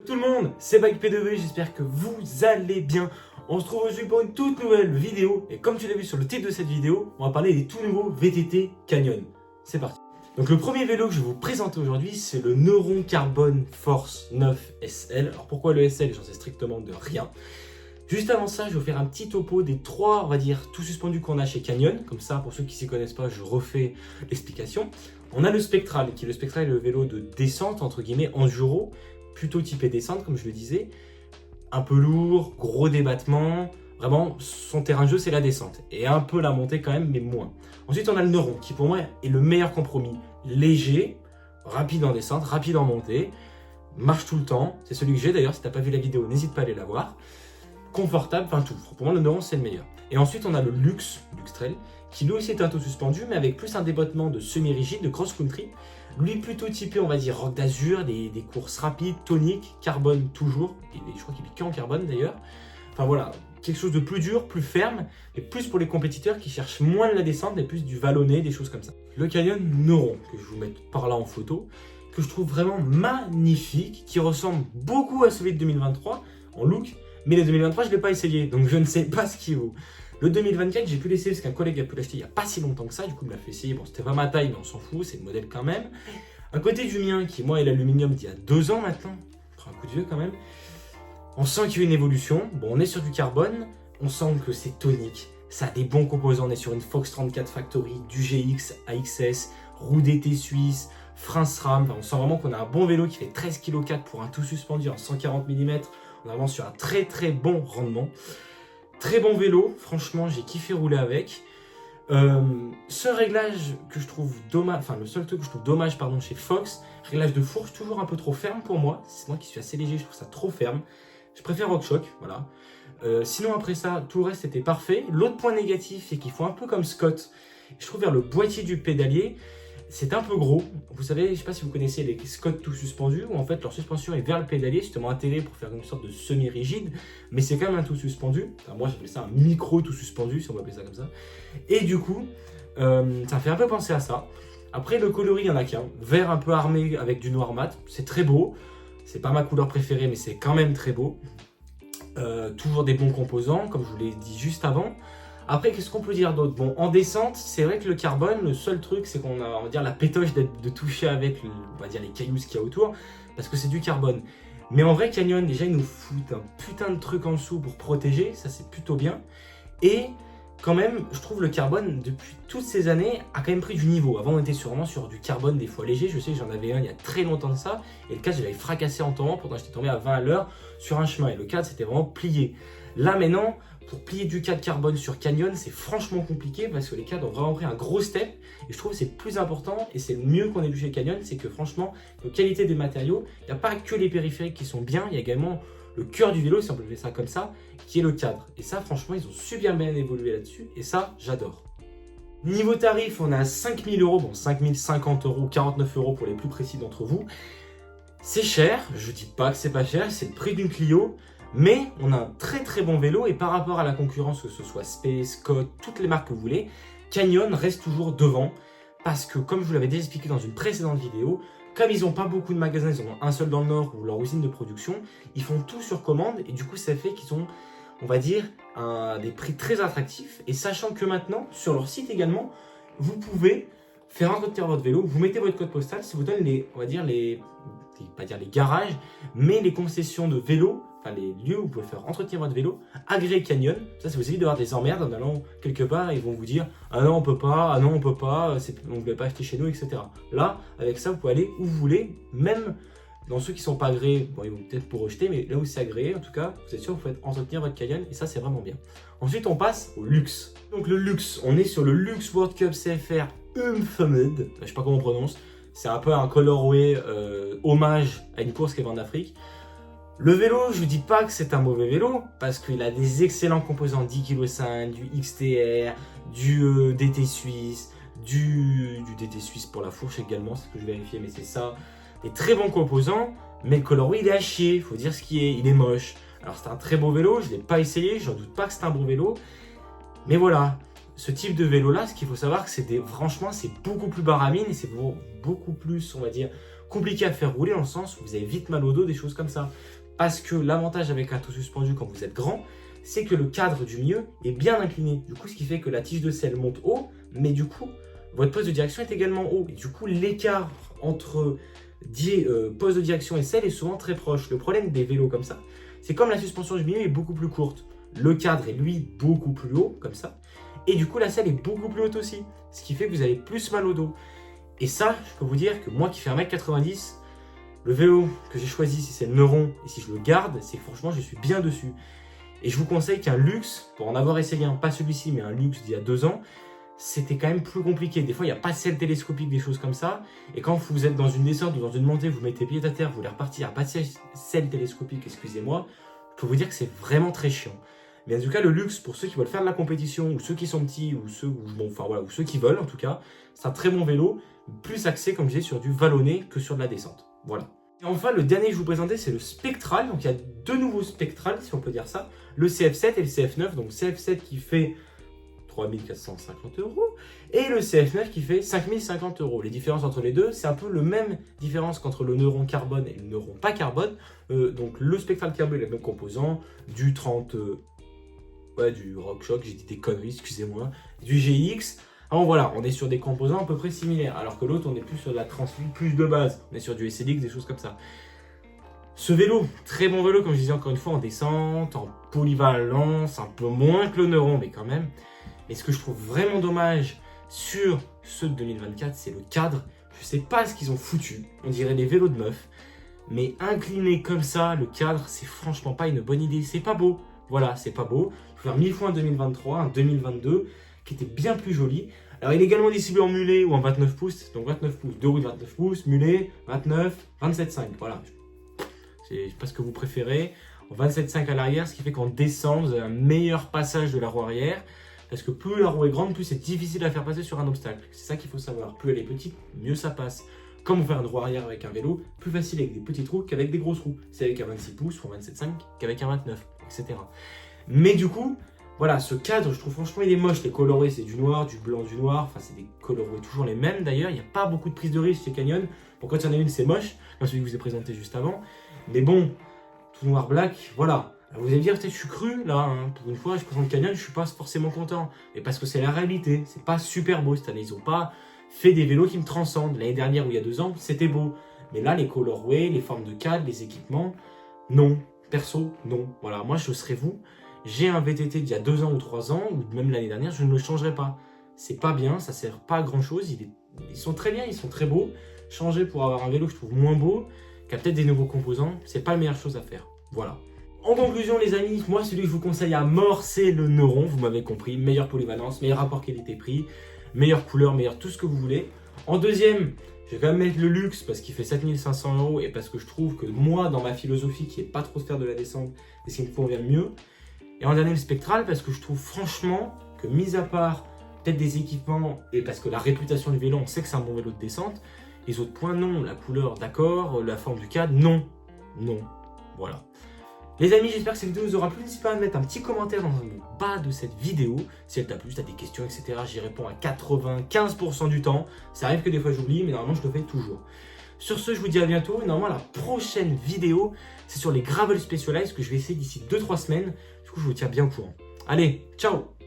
tout le monde, c'est BikeP2V, j'espère que vous allez bien. On se trouve aujourd'hui pour une toute nouvelle vidéo et comme tu l'as vu sur le titre de cette vidéo, on va parler des tout nouveaux VTT Canyon. C'est parti. Donc le premier vélo que je vais vous présenter aujourd'hui, c'est le Neuron Carbon Force 9 SL. Alors pourquoi le SL? J'en sais strictement de rien. Juste avant ça, je vais vous faire un petit topo des trois, on va dire, tout suspendus qu'on a chez Canyon. Comme ça, pour ceux qui ne s'y connaissent pas, je refais l'explication. On a le Spectral, qui est le vélo de descente, entre guillemets, enduro, plutôt typé descente, comme je le disais. Un peu lourd, gros débattement. Vraiment, son terrain de jeu, c'est la descente. Et un peu la montée quand même, mais moins. Ensuite, on a le Neuron, qui pour moi est le meilleur compromis. Léger, rapide en descente, rapide en montée, marche tout le temps. C'est celui que j'ai d'ailleurs, si tu n'as pas vu la vidéo, n'hésite pas à aller la voir. Confortable, enfin tout. Pour moi, le Neuron, c'est le meilleur. Et ensuite, on a le Luxe Trail, qui lui aussi est un taux suspendu, mais avec plus un débattement de semi-rigide, de cross-country. Lui plutôt typé, on va dire, rock d'azur, des courses rapides, toniques, carbone toujours. Je crois qu'il est qu'en carbone d'ailleurs. Enfin voilà, quelque chose de plus dur, plus ferme, et plus pour les compétiteurs qui cherchent moins de la descente, et plus du vallonné, des choses comme ça. Le Canyon Neuron, que je vous mets par là en photo, que je trouve vraiment magnifique, qui ressemble beaucoup à celui de 2023 en look, mais le 2023 je ne l'ai pas essayé, donc je ne sais pas ce qu'il vaut. Le 2024, j'ai pu l'essayer parce qu'un collègue a pu l'acheter il n'y a pas si longtemps que ça, du coup il me l'a fait essayer. Bon, c'était pas ma taille, mais on s'en fout, c'est le modèle quand même. À côté du mien, qui moi est l'aluminium d'il y a 2 ans maintenant, un coup de vieux quand même, on sent qu'il y a une évolution. Bon, on est sur du carbone, on sent que c'est tonique, ça a des bons composants, on est sur une Fox 34 Factory, du GX, AXS, roue d'été suisse, frein SRAM, enfin, on sent vraiment qu'on a un bon vélo qui fait 13,4 kg pour un tout suspendu en 140 mm, on est vraiment sur un très très bon rendement. Très bon vélo, franchement j'ai kiffé rouler avec. Seul réglage que je trouve dommage, enfin le seul truc que je trouve dommage chez Fox, réglage de fourche toujours un peu trop ferme pour moi. C'est moi qui suis assez léger, je trouve ça trop ferme. Je préfère RockShox, voilà. Sinon après ça, tout le reste était parfait. L'autre point négatif, c'est qu'ils font un peu comme Scott. Je trouve vers le boîtier du pédalier, c'est un peu gros. Vous savez, je ne sais pas si vous connaissez les Scott tout suspendus, où en fait leur suspension est vers le pédalier, justement intégrée pour faire une sorte de semi-rigide, mais c'est quand même un tout suspendu. Enfin, moi j'appelle ça un micro tout suspendu, si on va appeler ça comme ça. Et du coup, ça fait un peu penser à ça. Après le coloris, il y en a qu'un. Vert un peu armé avec du noir mat, c'est très beau. C'est pas ma couleur préférée, mais c'est quand même très beau. Toujours des bons composants, comme je vous l'ai dit juste avant. Après, qu'est-ce qu'on peut dire d'autre? Bon, en descente, c'est vrai que le carbone, le seul truc, c'est qu'on a, on va dire, la pétoche de toucher avec, on va dire, les cailloux qu'il y a autour, parce que c'est du carbone. Mais en vrai, Canyon, déjà, ils nous foutent un putain de truc en dessous pour protéger, ça c'est plutôt bien. Et quand même, je trouve le carbone, depuis toutes ces années, a quand même pris du niveau. Avant, on était vraiment sur du carbone des fois léger. Je sais que j'en avais un il y a très longtemps de ça, et le cadre, je l'avais fracassé en tombant, pourtant j'étais tombé à 20 à l'heure sur un chemin, et le cadre, c'était vraiment plié. Là, maintenant, pour plier du cadre carbone sur Canyon, c'est franchement compliqué parce que les cadres ont vraiment pris un gros step et je trouve que c'est plus important et c'est le mieux qu'on ait vu chez Canyon, c'est que franchement, la qualité des matériaux, il n'y a pas que les périphériques qui sont bien, il y a également le cœur du vélo, si on peut appeler ça comme ça, qui est le cadre. Et ça, franchement, ils ont super bien évolué là-dessus et ça, j'adore. Niveau tarif, on a 5000 €, bon 5050 €, 49 € pour les plus précis d'entre vous. C'est cher, je dis pas que c'est pas cher, c'est le prix d'une Clio. Mais on a un très très bon vélo et par rapport à la concurrence, que ce soit Space, Scott, toutes les marques que vous voulez, Canyon reste toujours devant parce que comme je vous l'avais déjà expliqué dans une précédente vidéo, comme ils n'ont pas beaucoup de magasins, ils en ont un seul dans le nord ou leur usine de production, ils font tout sur commande et du coup ça fait qu'ils ont, on va dire, des prix très attractifs et sachant que maintenant, sur leur site également, vous pouvez faire entretenir votre vélo, vous mettez votre code postal, ça vous donne les, on va dire pas dire les garages, mais les concessions de vélo, enfin les lieux où vous pouvez faire entretenir votre vélo, agréé Canyon. Ça vous évite d'avoir des emmerdes en allant quelque part et ils vont vous dire ah non on peut pas, ah non on peut pas, on ne peut pas acheter chez nous, etc. Là, avec ça, vous pouvez aller où vous voulez, même dans ceux qui sont pas agréés, bon ils vont peut-être pour rejeter, mais là où c'est agréé, en tout cas, vous êtes sûr que vous faites entretenir votre Canyon et ça c'est vraiment bien. Ensuite on passe au luxe. Donc le luxe, on est sur le Luxe World Cup CFR Unfomed, je sais pas comment on prononce. C'est un peu un colorway hommage à une course qui est en Afrique. Le vélo, je ne dis pas que c'est un mauvais vélo, parce qu'il a des excellents composants, 10,5 kg, du XTR, du DT Suisse, du DT Suisse pour la fourche également, c'est ce que je vérifie, mais c'est ça. Des très bons composants, mais le colorway il est à chier, il faut dire ce qui est, il est moche. Alors c'est un très beau vélo, je ne l'ai pas essayé, je n'en doute pas que c'est un bon vélo, mais voilà. Ce type de vélo là, ce qu'il faut savoir, que franchement c'est beaucoup plus baramine et c'est beaucoup plus, on va dire, compliqué à faire rouler dans le sens où vous avez vite mal au dos, des choses comme ça. Parce que l'avantage avec un taux suspendu quand vous êtes grand, c'est que le cadre du milieu est bien incliné. Du coup, ce qui fait que la tige de selle monte haut, mais du coup, votre poste de direction est également haut. Et du coup, l'écart entre poste de direction et selle est souvent très proche. Le problème des vélos comme ça, c'est comme la suspension du milieu est beaucoup plus courte. Le cadre est lui beaucoup plus haut, comme ça. Et du coup, la selle est beaucoup plus haute aussi. Ce qui fait que vous avez plus mal au dos. Et ça, je peux vous dire que moi qui fais 1m90, le vélo que j'ai choisi, si c'est le Neuron, et si je le garde, c'est que franchement, je suis bien dessus. Et je vous conseille qu'un luxe, pour en avoir essayé un, pas celui-ci, mais un luxe d'il y a 2 ans, c'était quand même plus compliqué. Des fois, il n'y a pas de selle télescopique, des choses comme ça. Et quand vous êtes dans une descente ou dans une montée, vous mettez pied à terre, vous voulez repartir, il n'y a pas de selle télescopique, excusez-moi, je peux vous dire que c'est vraiment très chiant. Mais en tout cas, le luxe, pour ceux qui veulent faire de la compétition, ou ceux qui sont petits, ou ceux, ou ceux qui veulent en tout cas, c'est un très bon vélo, plus axé, comme je disais, sur du vallonné que sur de la descente. Voilà. Et enfin, le dernier que je vous présentais, c'est le Spectral. Donc, il y a 2 nouveaux Spectral, si on peut dire ça. Le CF7 et le CF9. Donc, CF7 qui fait 3 450 € et le CF9 qui fait 5 050 €. Les différences entre les deux, c'est un peu le même différence qu'entre le Neuron carbone et le Neuron pas carbone. Donc, le Spectral carbone est le même composant, du 30... du RockShox, j'ai dit des conneries, excusez-moi, du GX. Alors voilà, on est sur des composants à peu près similaires, alors que l'autre, on est plus sur de la Transfluid, plus de base. On est sur du SLX, des choses comme ça. Ce vélo, très bon vélo, comme je disais encore une fois, en descente, en polyvalence, un peu moins que le Neuron, mais quand même. Et ce que je trouve vraiment dommage sur ceux de 2024, c'est le cadre. Je sais pas ce qu'ils ont foutu, on dirait des vélos de meuf. Mais incliné comme ça, le cadre, c'est franchement pas une bonne idée, c'est pas beau. Voilà, c'est pas beau. Je vais faire 1000 fois un 2023, un 2022, qui était bien plus joli. Alors, il est également distribué en mulet ou en 29 pouces. Donc, 29 pouces, 2 roues de 29 pouces, mulet, 29, 27,5. Voilà. Je sais pas ce que vous préférez. En 27,5 à l'arrière, ce qui fait qu'en descente, vous avez un meilleur passage de la roue arrière. Parce que plus la roue est grande, plus c'est difficile à faire passer sur un obstacle. C'est ça qu'il faut savoir. Plus elle est petite, mieux ça passe. Comme on fait une roue arrière avec un vélo, plus facile avec des petites roues qu'avec des grosses roues. C'est avec un 26 pouces ou un 27,5 qu'avec un 29, etc. Mais du coup, voilà, ce cadre, je trouve franchement il est moche. Les colorés, c'est du noir, du blanc, du noir. Enfin, c'est des colorés toujours les mêmes d'ailleurs. Il n'y a pas beaucoup de prise de risque chez Canyon. Bon, quand il y en a une, c'est moche, comme celui que je vous ai présenté juste avant. Mais bon, tout noir, black, voilà. Alors, vous allez me dire, peut-être je suis cru là, hein. Pour une fois, je présente Canyon, je suis pas forcément content. Mais parce que c'est la réalité, c'est pas super beau cette année. Ils n'ont pas fait des vélos qui me transcendent. L'année dernière ou il y a 2 ans, c'était beau. Mais là, les colorways, les formes de cadre, les équipements, non. Perso, non. Voilà, moi je serais vous. J'ai un VTT d'il y a 2 ans ou 3 ans, ou même l'année dernière, je ne le changerai pas. C'est pas bien, ça sert pas à grand chose. Ils sont très bien, ils sont très beaux. Changer pour avoir un vélo que je trouve moins beau, qui a peut-être des nouveaux composants, c'est pas la meilleure chose à faire. Voilà. En conclusion, les amis, moi celui que je vous conseille à mort, c'est le Neuron. Vous m'avez compris, meilleure polyvalence, meilleur rapport qualité-prix, meilleure couleur, meilleur tout ce que vous voulez. En deuxième, je vais quand même mettre le luxe parce qu'il fait 7 500 € et parce que je trouve que moi, dans ma philosophie qui n'est pas trop de faire de la descente, c'est ce qui me convient mieux. Et en dernier, le Spectral parce que je trouve franchement que, mis à part peut-être des équipements et parce que la réputation du vélo, on sait que c'est un bon vélo de descente, les autres points, non. La couleur, d'accord. La forme du cadre, non. Non. Voilà. Les amis, j'espère que cette vidéo vous aura plu. N'hésitez pas à mettre un petit commentaire dans le bas de cette vidéo. Si elle t'a plu, si tu as des questions, etc. J'y réponds à 95% du temps. Ça arrive que des fois j'oublie, mais normalement je le fais toujours. Sur ce, je vous dis à bientôt. Et normalement, la prochaine vidéo, c'est sur les Gravel Specialized que je vais essayer d'ici 2-3 semaines. Du coup, je vous tiens bien au courant. Allez, ciao!